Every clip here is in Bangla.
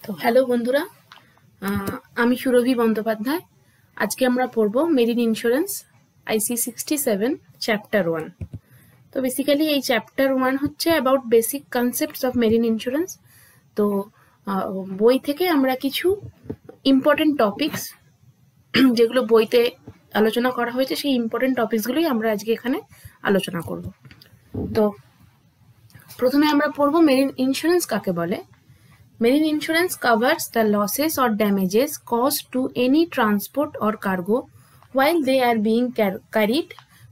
তো হ্যালো বন্ধুরা, আমি সুরভি বন্দ্যোপাধ্যায়। আজকে আমরা পড়ব মেরিন ইন্স্যুরেন্স আইসি 67 চ্যাপ্টার 1। তো বেসিক্যালি এই চ্যাপ্টার 1 হচ্ছে about basic concepts of Marine insurance. তো বই থেকে আমরা কিছু ইম্পর্টেন্ট টপিকস যেগুলো বইতে আলোচনা করা হয়েছে সেই ইম্পর্টেন্ট টপিকসগুলোই আমরা আজকে এখানে আলোচনা করব। তো প্রথমে আমরা পড়ব মেরিন ইন্স্যুরেন্স কাকে বলে। Marine insurance covers the losses or damages caused to any transport or cargo while they are being carried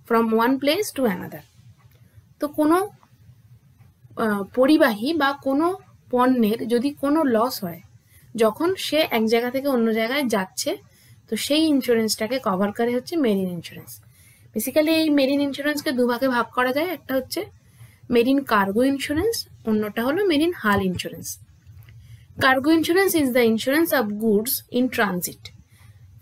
from one place to another. তো কোনো পরিবাহী বা কোনো পণ্যের যদি কোনো লস হয় যখন সে এক জায়গা থেকে অন্য জায়গায় যাচ্ছে, তো সেই ইন্স্যুরেন্সটাকে কভার করে হচ্ছে মেরিন ইন্স্যুরেন্স। বেসিক্যালি এই মেরিন ইন্স্যুরেন্সকে দুভাগে ভাগ করা যায়। একটা হচ্ছে মেরিন কার্গো ইন্স্যুরেন্স, অন্যটা হলো মেরিন হাল insurance. Cargo insurance is the insurance of goods in transit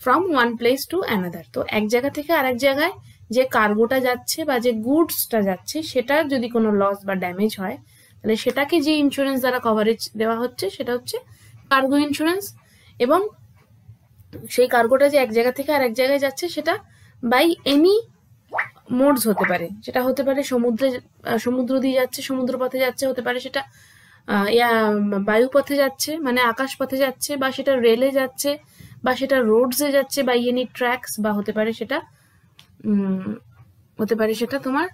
from one place to another. তো এক জায়গা থেকে আরেক জায়গায় যে কার্গোটা যাচ্ছে বা যে গুডসটা যাচ্ছে সেটার যদি কোনো লস বা ড্যামেজ হয়, তাহলে সেটাকে যে ইন্স্যুরেন্স দ্বারা কভারেজ দেওয়া হচ্ছে সেটা হচ্ছে কার্গো ইন্স্যুরেন্স। এবং সেই কার্গোটা যে এক জায়গা থেকে আরেক জায়গায় যাচ্ছে সেটা বাই এনি মোডস হতে পারে। সেটা হতে পারে সমুদ্র দিয়ে যাচ্ছে, সমুদ্র পথে যাচ্ছে, হতে পারে সেটা বায়ুপথে যাচ্ছে মানে আকাশ পথে যাচ্ছে, বা সেটা রেলে যাচ্ছে, বা সেটা রোডসে যাচ্ছে বাই এনি ট্র্যাকস, বা হতে পারে সেটা তোমার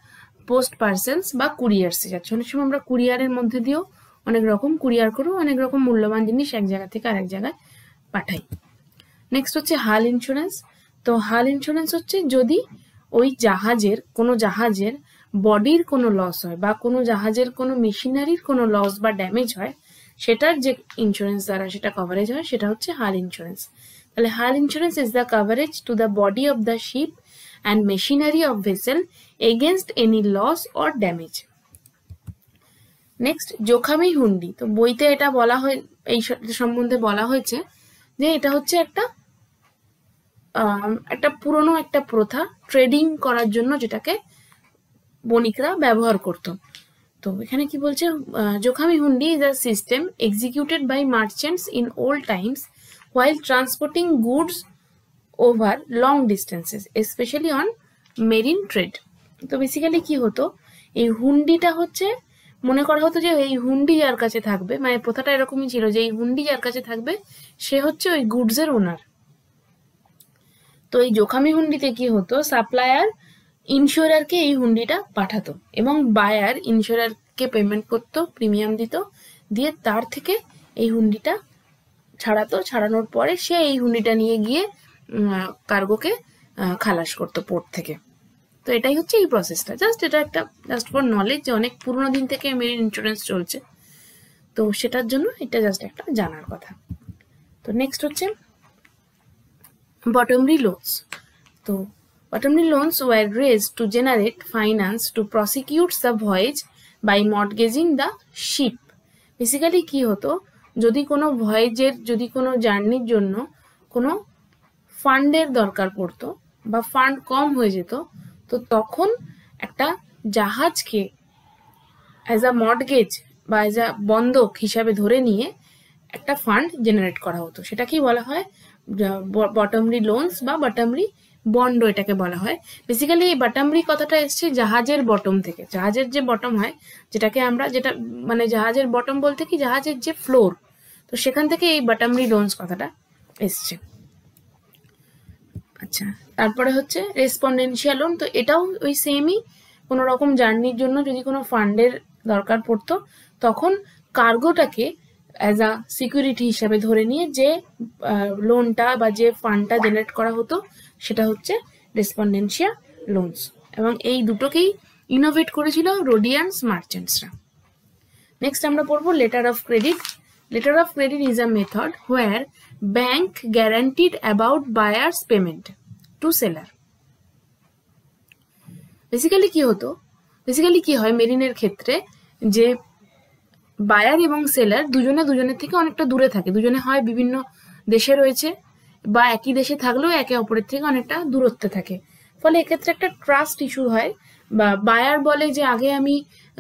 পোস্ট পার্সেলস বা কুরিয়ার্সে যাচ্ছে। অনেক সময় আমরা কুরিয়ারের মধ্যে দিয়েও অনেক রকম কুরিয়ার করেও অনেক রকম মূল্যবান জিনিস এক জায়গা থেকে আরেক জায়গায় পাঠাই। নেক্সট হচ্ছে হাল ইন্স্যুরেন্স। তো হাল ইন্স্যুরেন্স হচ্ছে যদি ওই কোনো জাহাজের বডির কোনো লস হয় বা কোনো জাহাজের কোনো মেশিনারির কোনো লস বা ড্যামেজ হয়, সেটার যে ইন্স্যুরেন্স দ্বারা সেটা কভারেজ হয় সেটা হচ্ছে হাল ইন্স্যুরেন্স। তাহলে hull insurance is the coverage to the body of the ship and machinery of vessel against any loss or damage. Next jokhmi hundi. তো বইতে এটা বলা হয়, এই সম্বন্ধে বলা হয়েছে যে এটা হচ্ছে একটা পুরনো একটা প্রথা, ট্রেডিং করার জন্য যেটাকে বণিকরা ব্যবহার করত। তো এখানে কি বলছে, jokhami hundi is a system executed by merchants in old times while transporting goods over long distances specially on marine trade. তো বেসিক্যালি কি হতো, এই হুন্ডিটা হচ্ছে মনে করা হতো যে এই হুন্ডি যার কাছে থাকবে, মানে প্রথাটা এরকমই ছিল যে এই হুন্ডি যার কাছে থাকবে সে হচ্ছে ওই গুডসের ওনার। তো এই জোখামি হুন্ডিতে কি হতো, সাপ্লায়ার ইন্স্যুরারকে এই হুন্ডিটা পাঠাতো এবং বায়ার ইন্স্যুরারকে পেমেন্ট করতো, প্রিমিয়াম দিত, দিয়ে তার থেকে এই হুন্ডিটা ছাড়ানোর পরে সে এই হুন্ডিটা নিয়ে গিয়ে কার্গোকে খালাস করতো পোর্ট থেকে। তো এটাই হচ্ছে এই প্রসেসটা। এটা একটা জাস্ট ফর নলেজ যে অনেক পুরোনো দিন থেকে মেরিন ইন্স্যুরেন্স চলছে, তো সেটার জন্য এটা জাস্ট একটা জানার কথা। তো নেক্সট হচ্ছে বটমরি লোনস। তো bottomry loans were raised to generate finance to prosecute the voyage by mortgaging the ship. Basically কি হতো, যদি কোনো ভয়েজের যদি কোনো জার্নির জন্য কোনো ফান্ডের দরকার পড়তো বা ফান্ড কম হয়ে যেত, তো তখন একটা জাহাজকে অ্যাজ আ মর্টগেজ বা অ্যাজ আ বন্ধক হিসাবে ধরে নিয়ে একটা ফান্ড জেনারেট করা হতো। সেটাকেই বলা হয় বটমরি লোনস বা বটমরি বন্ড এটাকে বলা হয়। বেসিক্যালি এই বটমরি কথাটা এসছে জাহাজের বটম থেকে। জাহাজের যে বটম হয়, যেটাকে আমরা মানে জাহাজের বটম বলতে কি জাহাজের যে ফ্লোর, তো সেখান থেকে এই বটমরি লোনস কথাটা এসছে। আচ্ছা, তারপরে হচ্ছে রেসপন্ডেন্সিয়াল লোন। তো এটাও ওই সেমই, কোনো রকম জার্নির জন্য যদি কোনো ফান্ডের দরকার পড়তো তখন কার্গোটাকে অ্যাজ আ সিকিউরিটি হিসাবে ধরে নিয়ে যে লোনটা বা যে ফান্ডটা জেনারেট করা হতো সেটা হচ্ছে রেসপন্ডেন্সিয়া লোনস। এবং এই দুটোকেই ইনোভেট করেছিল রোডিয়ান্স মার্চেন্টসরা। নেক্সট আমরা পড়বো letter of credit. Letter of credit is a method where bank guaranteed about buyers payment to seller. Basically কি হয় মেরিনের ক্ষেত্রে, যে বায়ার এবং সেলার দুজনের থেকে অনেকটা দূরে থাকে। দুজনে হয় বিভিন্ন দেশে রয়েছে বা একই দেশে থাকলেও একে অপরের থেকে অনেকটা দূরত্বে থাকে। ফলে এক্ষেত্রে একটা ট্রাস্ট ইস্যু হয় বা বায়ার বলে যে আগে আমি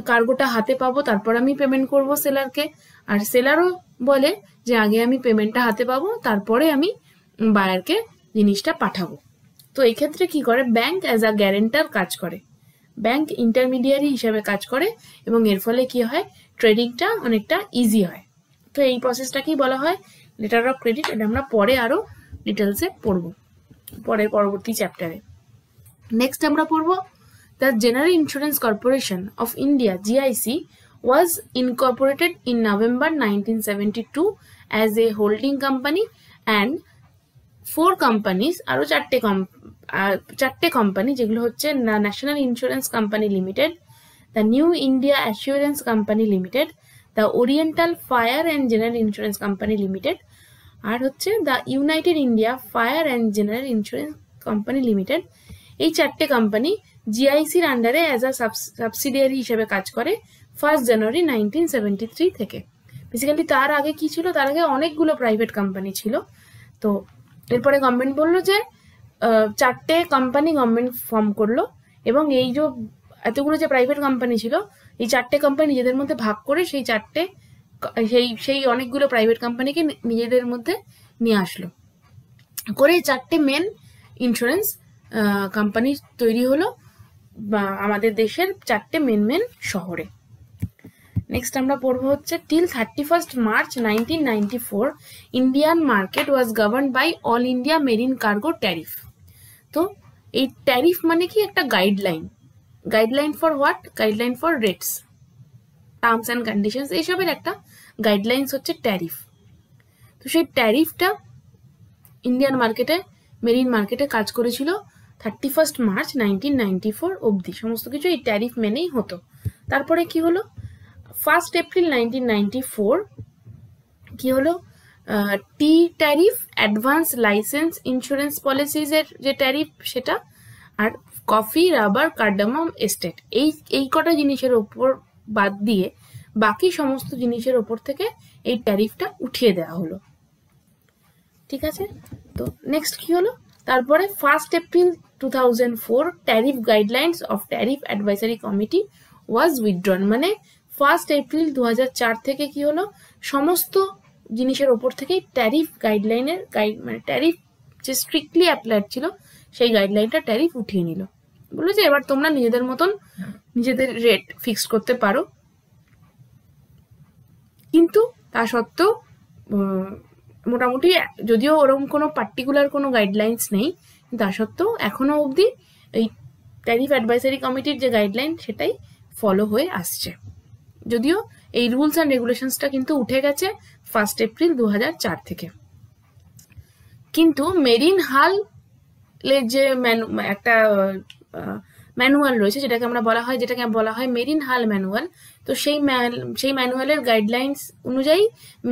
কার্গোটা হাতে পাবো তারপর আমি পেমেন্ট করব সেলারকে, আর সেলারও বলে যে আগে আমি পেমেন্টটা হাতে পাবো তারপরে আমি বায়ারকে জিনিসটা পাঠাবো। তো এই ক্ষেত্রে কি করে, ব্যাংক অ্যাজ আ গ্যারেন্টার কাজ করে, ব্যাংক ইন্টারমিডিয়ারি হিসেবে কাজ করে, এবং এর ফলে কি হয়, ট্রেডিংটা অনেকটা ইজি হয়। তো এই প্রসেসটাকেই বলা হয় লেটার অফ ক্রেডিট। এটা আমরা পরে আরো ডিটেলসে পড়বো পরবর্তী চ্যাপ্টারে। নেক্সট আমরা পড়বো the general insurance corporation of India GIC was incorporated in November 1972 as a holding company, and 4 companies আরো চারটে কোম্পানি যেগুলো হচ্ছে National Insurance Company Limited, the New India Assurance Company Limited, the Oriental Fire and General Insurance Company Limited, আর হচ্ছে the United India Fire and General Insurance Company Limited. এই চারটে কোম্পানি GICর আন্ডারে অ্যাজ আ সাবসিডিয়ারি হিসেবে কাজ করে 1 জানুয়ারি 1973 থেকে। বেসিক্যালি তার আগে কি ছিল, তার আগে অনেকগুলো প্রাইভেট কোম্পানি ছিল। তো এরপরে গভর্নমেন্ট বললো যে চারটে কোম্পানি গভর্নমেন্ট ফর্ম করলো, এবং এই যে এতগুলো যে প্রাইভেট কোম্পানি ছিল এই চারটে কোম্পানি নিজেদের মধ্যে ভাগ করে সেই অনেকগুলো প্রাইভেট কোম্পানিকে নিজেদের মধ্যে নিয়ে আসলো করে চারটে মেন ইন্স্যুরেন্স কোম্পানি তৈরি হলো আমাদের দেশের চারটে মেন শহরে। নেক্সট আমরা পড়বো হচ্ছে till 31st March 1994 Indian market was governed by all India marine cargo tariff. তো এই ট্যারিফ মানে কি, একটা guideline for what, guideline for rates, terms and conditions, এইসবের একটা গাইডলাইন্স হচ্ছে ট্যারিফ। তো সেই ট্যারিফটা ইন্ডিয়ান মার্কেটে, মেরিন মার্কেটে কাজ করেছিল 31st March 1994 অবধি। সমস্ত কিছু এই ট্যারিফ মেনেই হতো। তারপরে কি হলো, 1st April 1994 কি হলো, tea tariff, advance license insurance policies এর যে ট্যারিফ সেটা, আর কফি, রাবার, কার্ডামম এস্টেট, এই কটা জিনিসের ওপর বাদ দিয়ে বাকি সমস্ত জিনিসের ওপর থেকে এই ট্যারিফটা উঠিয়ে দেওয়া হলো। ঠিক আছে, তো নেক্সট কি হলো, তারপরে 1st April 2004 tariff guidelines of tariff advisory committee was withdrawn. মানে 1st April 2004 থেকে কি হলো, সমস্ত জিনিসের ওপর থেকে ট্যারিফ গাইডলাইনের মানে ট্যারিফ যে স্ট্রিক্টলি অ্যাপ্লাইড ছিল সেই গাইডলাইনটা ট্যারিফ উঠিয়ে নিল। বললো যে এবার তোমরা নিজেদের মতন নিজেদের রেট ফিক্স করতে পারো, কিন্তু তা সত্ত্বেও মোটামুটি যদিও ওরকম কোনো পার্টিকুলার কোনো গাইডলাইন্স নেই, তা সত্ত্বেও এখনো অবধি এই ট্যারিফ অ্যাডভাইজারি কমিটির যে গাইডলাইন সেটাই ফলো হয়ে আসছে, যদিও এই রুলস অ্যান্ড রেগুলেশনসটা কিন্তু উঠে গেছে 1st April 2004 থেকে। কিন্তু মেরিন হালের যে একটা ম্যানুয়াল রয়েছে যেটাকে বলা হয় মেরিন হাল ম্যানুয়াল, তো সেই ম্যানুয়ালের গাইডলাইন্স অনুযায়ী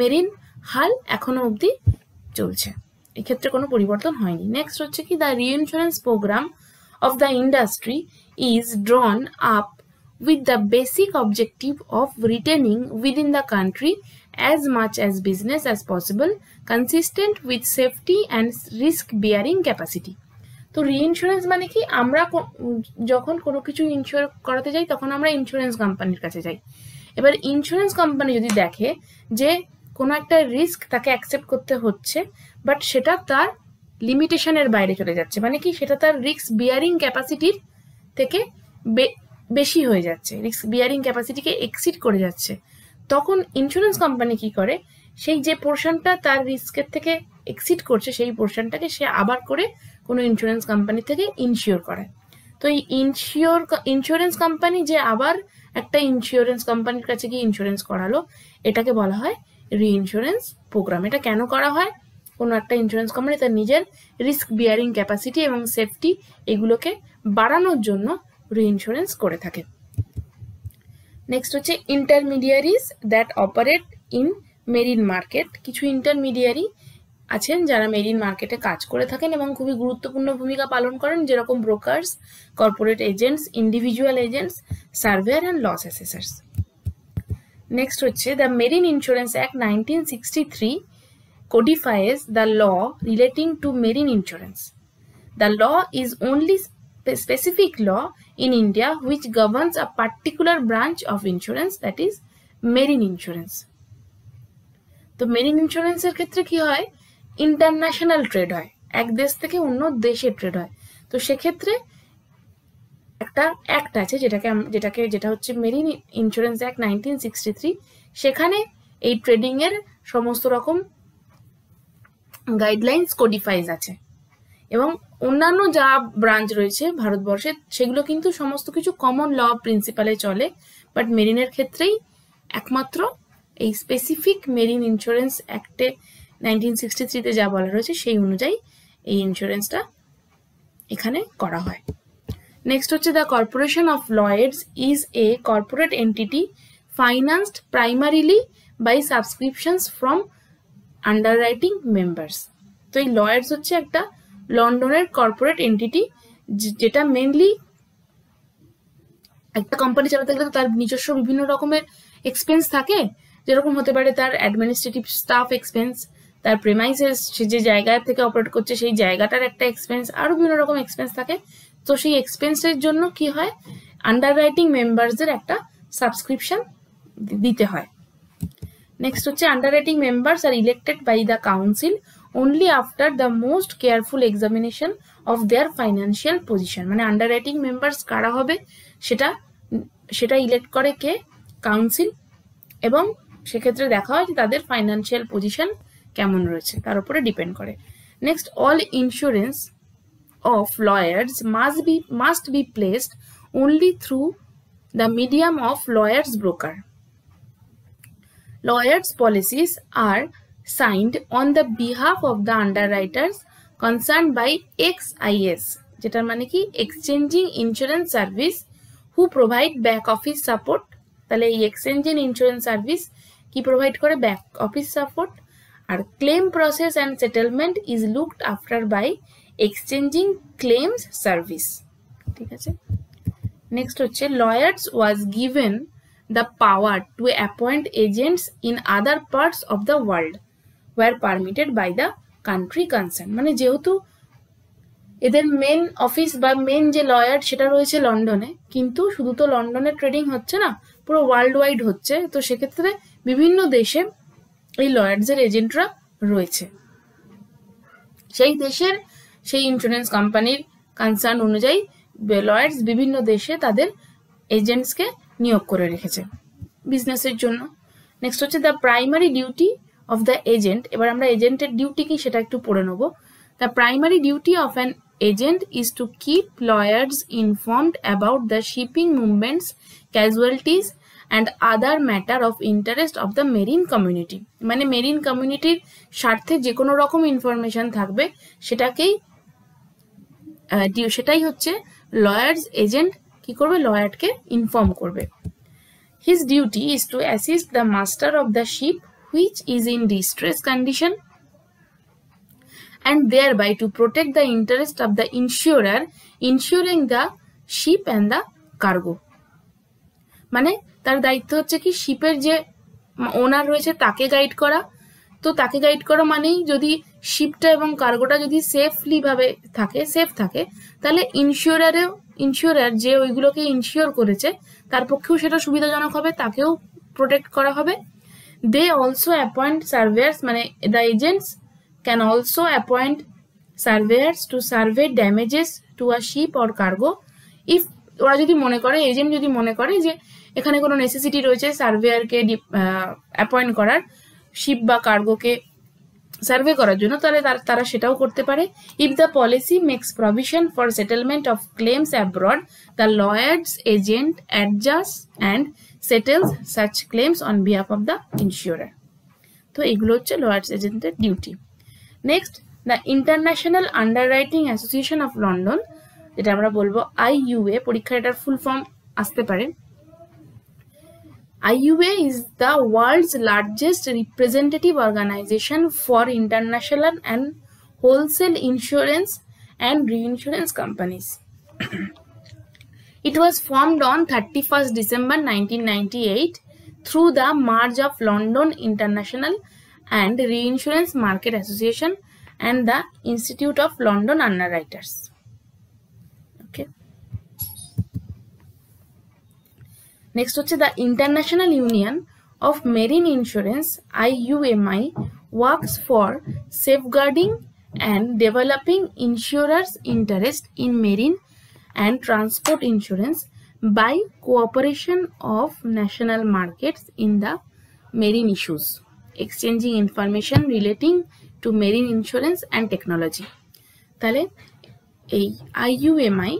মেরিন হাল এখনো অবধি চলছে, এক্ষেত্রে কোনো পরিবর্তন হয়নি। নেক্সট হচ্ছে কি, the reinsurance programme of the industry is drawn up with the basic objective of retaining within the country as much as business as possible consistent with safety and risk bearing capacity। তো রিইন্স্যুরেন্স মানে কি, আমরা যখন কোনো কিছু ইনশিওর করাতে যাই তখন আমরা ইন্স্যুরেন্স কোম্পানির কাছে যাই। এবার ইন্স্যুরেন্স কোম্পানি যদি দেখে যে কোনো একটা রিস্ক তাকে অ্যাকসেপ্ট করতে হচ্ছে বাট সেটা তার লিমিটেশনের বাইরে চলে যাচ্ছে, মানে কি সেটা তার রিস্ক বিয়ারিং ক্যাপাসিটির থেকে বেশি হয়ে যাচ্ছে, রিস্ক বিয়ারিং ক্যাপাসিটিকে এক্সিড করে যাচ্ছে, তখন ইন্স্যুরেন্স কোম্পানি কি করে, সেই যে পোর্শনটা তার রিস্কের থেকে এক্সিড করছে সেই পোর্শনটাকে সে আবার করে কোনো ইন্স্যুরেন্স কোম্পানি থেকে ইনশিওর করায়। তো এই ইন্স্যুরেন্স কোম্পানি যে আবার একটা ইন্স্যুরেন্স কোম্পানির কাছে গিয়ে ইন্স্যুরেন্স করালো, এটাকে বলা হয় রিইন্স্যুরেন্স প্রোগ্রাম। এটা কেন করা হয়, কোনো একটা ইন্স্যুরেন্স কোম্পানি তার নিজের রিস্ক বিয়ারিং ক্যাপাসিটি এবং সেফটি এগুলোকে বাড়ানোর জন্য রিইন্স্যুরেন্স করে থাকে। নেক্সট হচ্ছে intermediaries that operate in marine market. কিছু ইন্টারমিডিয়ারি আছেন যারা মেরিন মার্কেটে কাজ করে থাকেন এবং খুবই গুরুত্বপূর্ণ ভূমিকা পালন করেন, যেরকম brokers, corporate agents, individual agents, surveyor and loss assessors. Next হচ্ছে the Marine Insurance Act 1963 codifies the law relating to marine insurance. The law is only specific law in India which governs a particular branch of insurance, that is marine insurance. তো মেরিন ইন্স্যুরেন্সের ক্ষেত্রে কি হয়, ইন্টারন্যাশনাল ট্রেড হয়, এক দেশ থেকে অন্য দেশে ট্রেড হয়। তো সেক্ষেত্রে একটা অ্যাক্ট আছে যেটা হচ্ছে মেরিন ইন্স্যুরেন্স অ্যাক্ট 1963, সেখানে এই ট্রেডিং এর সমস্ত রকম গাইডলাইন্স কোডিফাইজ আছে, এবং অন্যান্য যা ব্রাঞ্চ রয়েছে ভারতবর্ষে সেগুলো কিন্তু সমস্ত কিছু কমন ল প্রিন্সিপালে চলে, বাট মেরিনের ক্ষেত্রেই একমাত্র এই স্পেসিফিক মেরিন ইন্স্যুরেন্স অ্যাক্টে 1963-তে যা বলা রয়েছে সেই অনুযায়ী এই ইন্স্যুরেন্সটা এখানে করা হয়। নেক্সট হচ্ছে the Corporation of Lloyd's is a corporate entity financed primarily by subscriptions from underwriting members. তো এই লয়েডস হচ্ছে একটা লন্ডনের কর্পোরেট এন্টিটি, যেটা মেনলি একটা কোম্পানি চালাতে গেলে তার নিজস্ব বিভিন্ন রকমের এক্সপেন্স থাকে, যেরকম হতে পারে তার অ্যাডমিনিস্ট্রেটিভ স্টাফ এক্সপেন্স, তার প্রেমাইসেস, সে যে জায়গায় থেকে অপারেট করছে সেই জায়গাটার একটা এক্সপেন্স, আরো বিভিন্ন রকম এক্সপেন্স থাকে। তো সেই এক্সপেন্সের জন্য কি হয়, আন্ডাররাইটিং মেম্বারসদের একটা সাবস্ক্রিপশন দিতে হয়। নেক্সট হচ্ছে underwriting members are elected by the council only after the most careful examination of their financial position। মানে আন্ডাররাইটিং মেম্বার্স কারা হবে সেটা ইলেক্ট করে কে, কাউন্সিল, এবং সেক্ষেত্রে দেখা হয় যে তাদের ফাইন্যান্সিয়াল পজিশন কেমন রয়েছে তার উপরে ডিপেন্ড করে। Next, all insurance of lawyers must be placed only through the medium of lawyers broker. Lawyers policies are signed on the behalf of the underwriters concerned by XIS, যেটার মানে কি exchanging insurance service, who provide back office support। তাহলে এই এক্সচেঞ্জিং ইন্স্যুরেন্স সার্ভিস কি প্রোভাইড করে, ব্যাক অফিস সাপোর্ট। আর claim process and settlement is looked after by exchanging claims service. ঠিক আছে। নেক্সট হচ্ছে lawyers was given the power to appoint agents in other parts of the world war permitted by the country concern. মানে যেহেতু এদের মেন অফিস বা মেন যে লয়ার সেটা রয়েছে লন্ডনে, কিন্তু শুধু তো লন্ডনে ট্রেডিং হচ্ছে না, পুরো ওয়ার্ল্ড ওয়াইড হচ্ছে। তো সেক্ষেত্রে বিভিন্ন দেশে এই লয়ার্সের এজেন্টরা রয়েছে, সেই দেশের সেই ইন্স্যুরেন্স কোম্পানির কনসার্ন অনুযায়ী লয়ার্স বিভিন্ন দেশে তাদের এজেন্টসকে নিয়োগ করে রেখেছে বিজনেসের জন্য। নেক্সট হচ্ছে the primary duty of the agent. এবার আমরা এজেন্টের ডিউটি কি সেটা একটু পড়ে নেব। The primary duty of an agent is to keep lawyers informed about the shipping movements, casualties and other matter of interest of the marine community। মানে মেরিন কমিউনিটির স্বার্থে যে কোনো রকম ইনফরমেশন থাকবে সেটাই হচ্ছে লয়ার্স এজেন্ট কি করবে, লয়ারকে ইনফর্ম করবে। His duty is to assist the master of the ship which is in distress condition and thereby to protect the interest of the insurer insuring the ship and the cargo। মানে তার দায়িত্ব হচ্ছে কি, শিপের যে ওনার রয়েছে তাকে গাইড করা। তো তাকে গাইড করা মানেই যদি শিপটা এবং কার্গোটা যদি সেফ থাকে, তাহলে ইন্স্যুরার যে ওইগুলোকে ইন্স্যুর করেছে তার পক্ষেও সেটা সুবিধাজনক হবে, তাকেও প্রোটেক্ট করা হবে। দে অলসো অ্যাপয়েন্ট সার্ভেয়ার্স, মানে the agents can also appoint surveyors to survey damages to a ship or cargo if ওরা যদি মনে করে, এজেন্ট যদি মনে করে যে এখানে কোনো নেসেসিটি রয়েছে সার্ভেয়ারকে অ্যাপয়েন্ট করার শিপ বা কার্গোকে সার্ভে করার জন্য, তাহলে তারা সেটাও করতে পারে। If the policy makes provision for settlement of claims abroad, the Lloyd's agent adjust and settles such claims on behalf of the insurer. তো এগুলো হচ্ছে লয়ার্স এজেন্টের ডিউটি। Next, the International Underwriting Association of London, যেটা আমরা বলবো IUA, পরীক্ষার এটার ফুল ফর্ম আসতে পারে। IUA is the world's largest representative organization for international and wholesale insurance and reinsurance companies. It was formed on 31st December 1998 through the merge of London International and Reinsurance Market Association and the Institute of London Underwriters. Okay. Next হচ্ছে the International Union of Marine Insurance IUMI works for safeguarding and developing insurers' interest in marine and transport insurance by cooperation of national markets in the marine issues, exchanging information relating to marine insurance and technology. তাহলে এই IUMI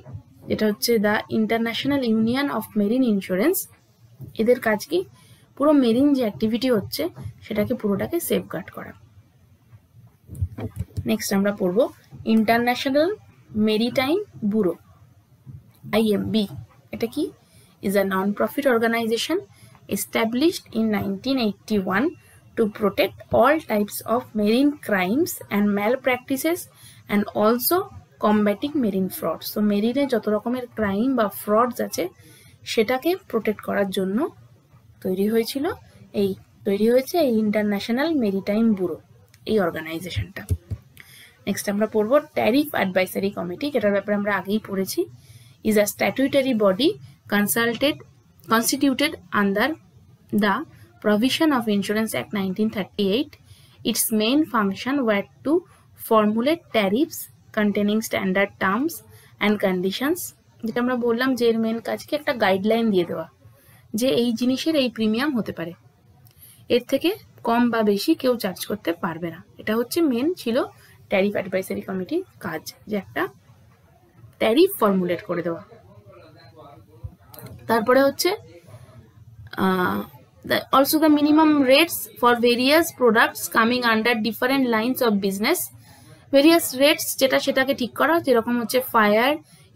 যেটা হচ্ছে the International Union of Marine insurance, এদের কাজ কি পুরো মেরিন যে অ্যাক্টিভিটি হচ্ছে সেটাকে পুরোটাকে সেফগার্ড করা। নেক্সট আমরা পড়ব ইন্টারন্যাশনাল মেরিটাইম ব্যুরো IMB। এটা কি? is a non-profit organization established in 1981 to protect all types of marine crimes and malpractices and also combating marine fraud. So মেরিনে যত রকমের ক্রাইম বা ফ্রডস আছে সেটাকে প্রোটেক্ট করার জন্য তৈরি হয়েছে এই ইন্টারন্যাশনাল মেরিটাইম ব্যুরো, এই অর্গানাইজেশনটা। নেক্সট আমরা পড়ব ট্যারিফ অ্যাডভাইসারি কমিটি, যেটার ব্যাপারে আমরা আগেই পড়েছি। is a statutory body constituted under the Provision of Insurance Act 1938. Its main function were to formulate tariffs containing standard terms and conditions, যেটা আমরা বললাম যে এর মেন কাজ কি একটা গাইডলাইন দিয়ে দেওয়া যে এই জিনিসের এই প্রিমিয়াম হতে পারে, এর থেকে কম বা বেশি কেউ চার্জ করতে পারবে না। এটা হচ্ছে মেন ছিল ট্যারিফ অ্যাডভাইসারি কমিটির কাজ, যে একটা ট্যারিফ ফর্মুলেট করে দেওয়া। তারপরে হচ্ছে also the minimum rates for various products coming under different lines of business, various rates যেটা সেটাকে ঠিক করা, যেরকম হচ্ছে fire,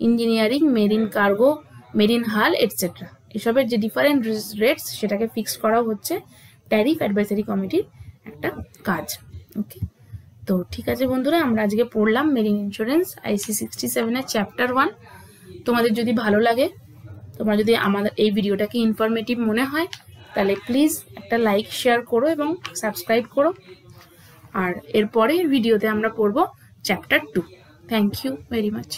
engineering, marine cargo, marine হাল এটসেট্রা, এসবের যে ডিফারেন্ট রেটস সেটাকে ফিক্স করা হচ্ছে ট্যারিফ অ্যাডভাইসারি কমিটির একটা কাজ। ওকে, তো ঠিক আছে বন্ধুরা, আমরা আজকে পড়লাম মেরিন ইন্স্যুরেন্স IC 67 চ্যাপ্টার 1। তোমাদের যদি ভালো লাগে, তোমরা যদি আমাদের এই ভিডিওটাকে ইনফরমেটিভ মনে হয়, তাহলে প্লিজ একটা লাইক শেয়ার করো এবং সাবস্ক্রাইব করো। আর এর পরের ভিডিওতে আমরা পড়ব chapter 2। Thank you very much.